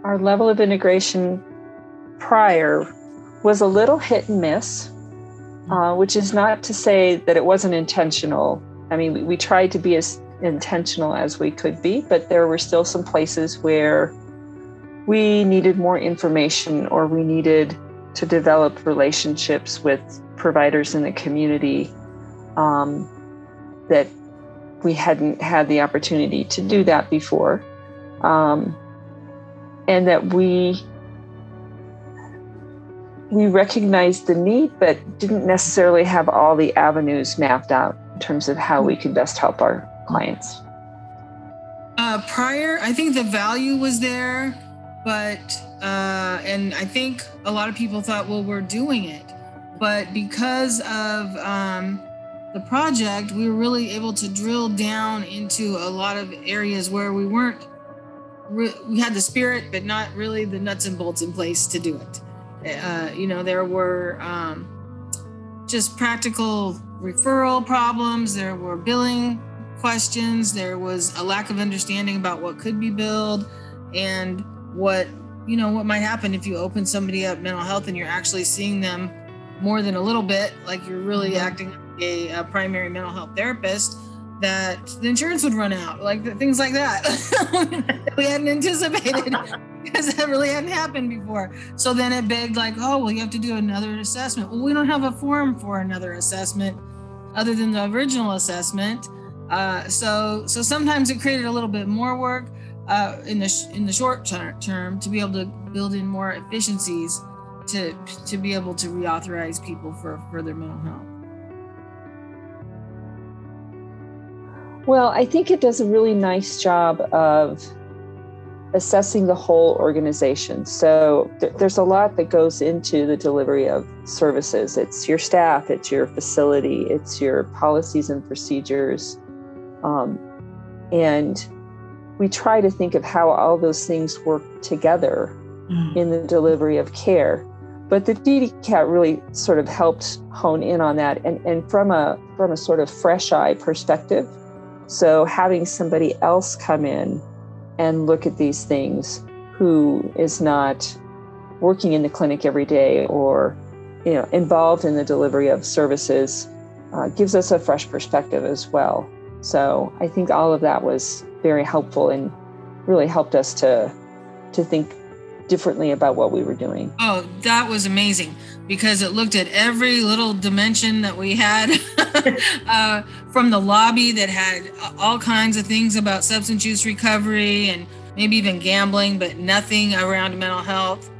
Our level of integration prior was a little hit and miss, which is not to say that it wasn't intentional. I mean, we tried to be as intentional as we could be, but there were still some places where we needed more information, or we needed to develop relationships with providers in the community that we hadn't had the opportunity to do that before. And that we recognized the need, but didn't necessarily have all the avenues mapped out in terms of how we could best help our clients. Prior, I think the value was there, but, and I think a lot of people thought, well, we're doing it. But because of the project, we were really able to drill down into a lot of areas where we weren't, we had the spirit, but not really the nuts and bolts in place to do it. There were just practical referral problems. There were billing questions. There was a lack of understanding about what could be billed and what might happen if you open somebody up mental health and you're actually seeing them more than a little bit, like you're really acting like a primary mental health therapist, that the insurance would run out, things like that. We hadn't anticipated because that really hadn't happened before. So then it begged you have to do another assessment. Well, we don't have a form for another assessment other than the original assessment. So sometimes it created a little bit more work in the short term to be able to build in more efficiencies to be able to reauthorize people for further mental health. Well, I think it does a really nice job of assessing the whole organization. So there's a lot that goes into the delivery of services. It's your staff, it's your facility, it's your policies and procedures. And we try to think of how all those things work together in the delivery of care. But the DDCAT really sort of helped hone in on that, and from a sort of fresh eye perspective. So having somebody else come in and look at these things who is not working in the clinic every day or involved in the delivery of services gives us a fresh perspective as well. So I think all of that was very helpful and really helped us to think differently about what we were doing. Oh, that was amazing, because it looked at every little dimension that we had from the lobby that had all kinds of things about substance use recovery and maybe even gambling, but nothing around mental health.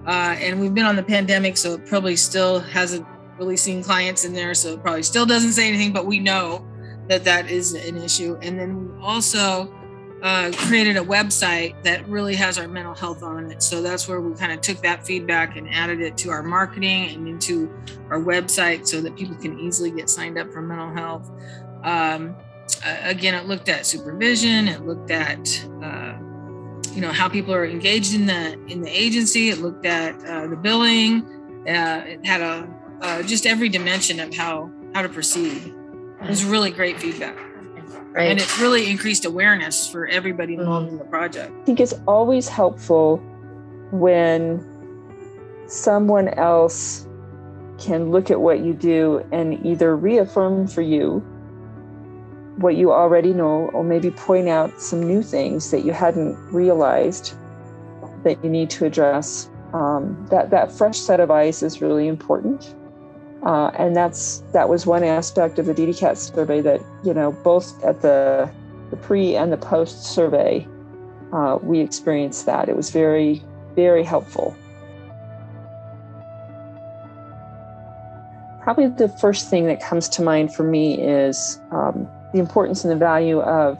And we've been on the pandemic, so it probably still hasn't really seen clients in there, so it probably still doesn't say anything, but we know that is an issue. And then we also created a website that really has our mental health on it. So that's where we kind of took that feedback and added it to our marketing and into our website so that people can easily get signed up for mental health. Again, it looked at supervision. It looked at how people are engaged in the agency. It looked at the billing. It had just every dimension of how to proceed. It was really great feedback. Right. And it really increased awareness for everybody involved in the project. I think it's always helpful when someone else can look at what you do and either reaffirm for you what you already know, or maybe point out some new things that you hadn't realized that you need to address. That fresh set of eyes is really important. And that was one aspect of the DDCAT survey that, both at the pre and the post survey, we experienced that. It was very, very helpful. Probably the first thing that comes to mind for me is the importance and the value of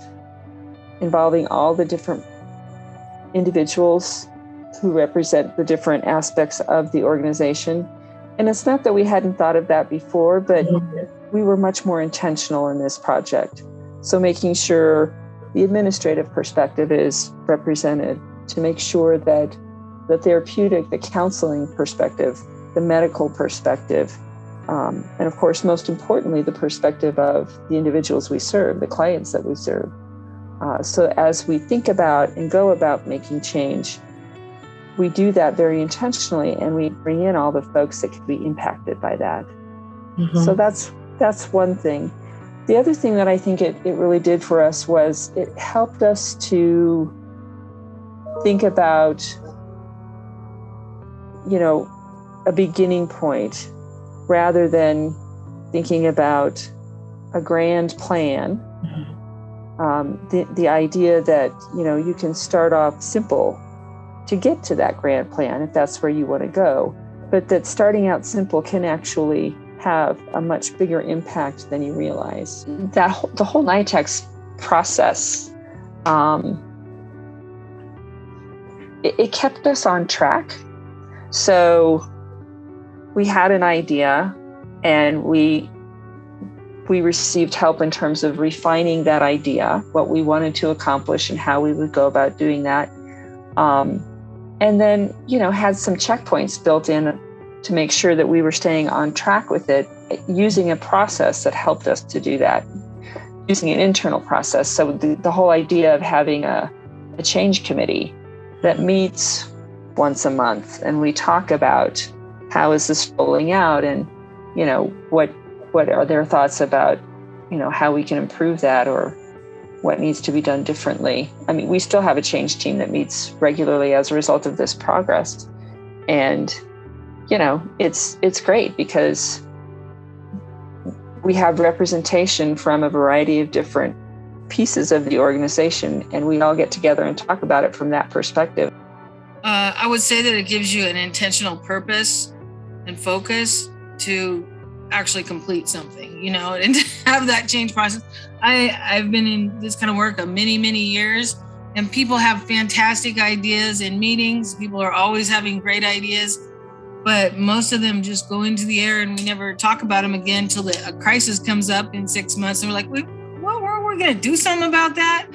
involving all the different individuals who represent the different aspects of the organization. And it's not that we hadn't thought of that before, but we were much more intentional in this project. So making sure the administrative perspective is represented, to make sure that the therapeutic, the counseling perspective, the medical perspective, and of course, most importantly, the perspective of the individuals we serve, the clients that we serve. So as we think about and go about making change, we do that very intentionally, and we bring in all the folks that could be impacted by that. So that's one thing. The other thing that I think it really did for us was it helped us to think about, a beginning point rather than thinking about a grand plan. The idea that, you can start off simple to get to that grand plan if that's where you want to go, but that starting out simple can actually have a much bigger impact than you realize. The whole NITEX process, it kept us on track. So we had an idea, and we received help in terms of refining that idea, what we wanted to accomplish and how we would go about doing that. And then, had some checkpoints built in to make sure that we were staying on track with it, using a process that helped us to do that, using an internal process. So the whole idea of having a change committee that meets once a month, and we talk about how is this rolling out, and, what are their thoughts about, how we can improve that or what needs to be done differently. I mean, we still have a change team that meets regularly as a result of this progress. And it's great because we have representation from a variety of different pieces of the organization, and we all get together and talk about it from that perspective. I would say that it gives you an intentional purpose and focus to actually complete something, and to have that change process. I've been in this kind of work many, many years, and people have fantastic ideas in meetings. People are always having great ideas, but most of them just go into the air, and we never talk about them again until a crisis comes up in 6 months, and we're like, we're going to do something about that,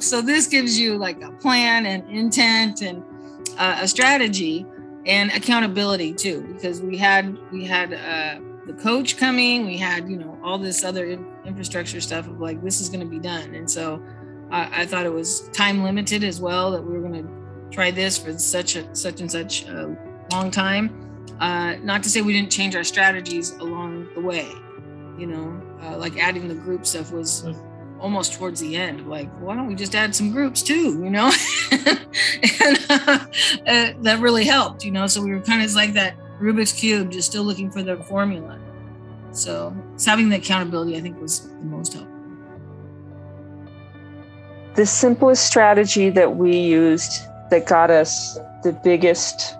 So this gives you like a plan and intent and a strategy and accountability too, because we had the coach coming, we had all this other infrastructure stuff of like, this is going to be done. And so I thought it was time limited as well, that we were going to try this for such and such a long time. Not to say we didn't change our strategies along the way, like adding the group stuff was almost towards the end. Like, why don't we just add some groups too, and that really helped, So we were kind of like that Rubik's Cube, just still looking for the formula. So having the accountability, I think, was the most helpful. The simplest strategy that we used that got us the biggest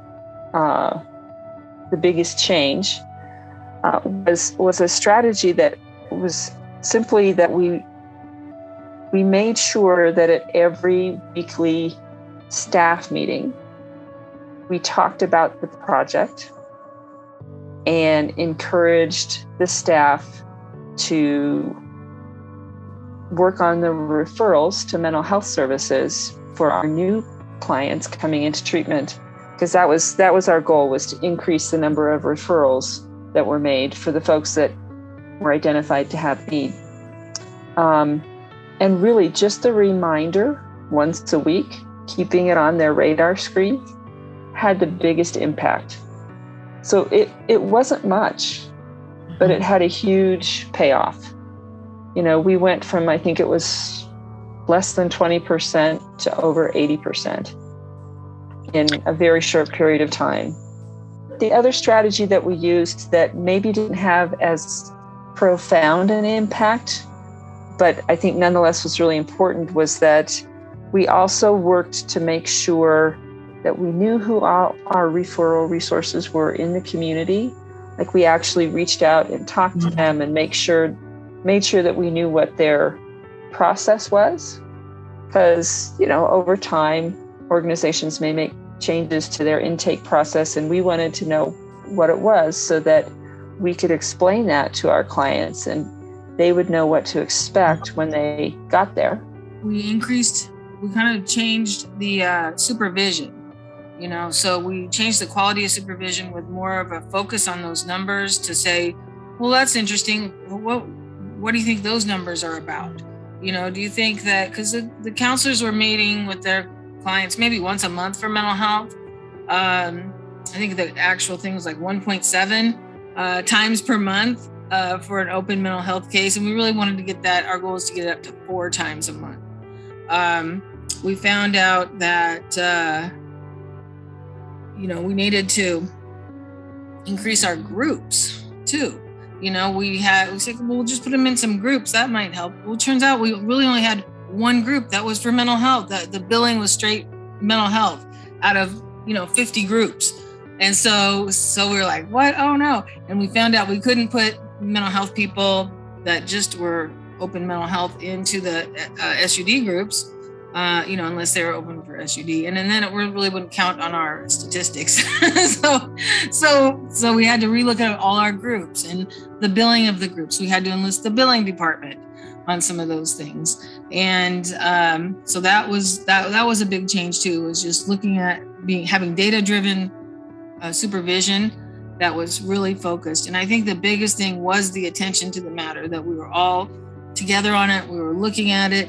change was a strategy that was simply that we made sure that at every weekly staff meeting, we talked about the project and encouraged the staff to work on the referrals to mental health services for our new clients coming into treatment, because that was our goal, was to increase the number of referrals that were made for the folks that were identified to have need. And really just the reminder once a week, keeping it on their radar screen, had the biggest impact. So it wasn't much, but it had a huge payoff. We went from, I think it was less than 20% to over 80% in a very short period of time. The other strategy that we used that maybe didn't have as profound an impact, but I think nonetheless was really important, was that we also worked to make sure that we knew who our referral resources were in the community. Like, we actually reached out and talked to them and made sure that we knew what their process was. Because, over time, organizations may make changes to their intake process, and we wanted to know what it was so that we could explain that to our clients and they would know what to expect when they got there. We kind of changed the supervision, so we changed the quality of supervision with more of a focus on those numbers to say, well, that's interesting. What do you think those numbers are about? Do you think that, because the counselors were meeting with their clients maybe once a month for mental health, I think the actual thing was like 1.7 times per month for an open mental health case. And we really wanted to get that. Our goal is to get it up to 4 times a month. We found out that, we needed to increase our groups too. We said, well, we'll just put them in some groups. That might help. Well, it turns out we really only had one group that was for mental health. The billing was straight mental health out of, 50 groups. And so we were like, what? Oh no. And we found out we couldn't put mental health people that just were open mental health into the SUD groups, unless they were open for SUD. And then it really wouldn't count on our statistics. So we had to relook at all our groups and the billing of the groups. We had to enlist the billing department on some of those things. And so that was a big change too, was just looking at having data-driven supervision that was really focused. And I think the biggest thing was the attention to the matter, that we were all together on it. We were looking at it.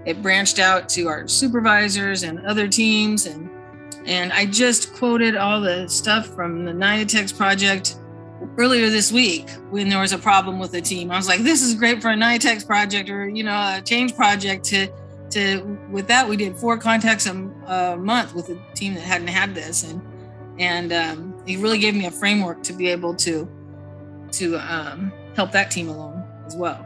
It branched out to our supervisors and other teams. And I just quoted all the stuff from the NIATEX project earlier this week when there was a problem with a team. I was like, this is great for a NIATEX project or, a change project with that, we did 4 contacts a month with a team that hadn't had this. And it really gave me a framework to be able to help that team along as well.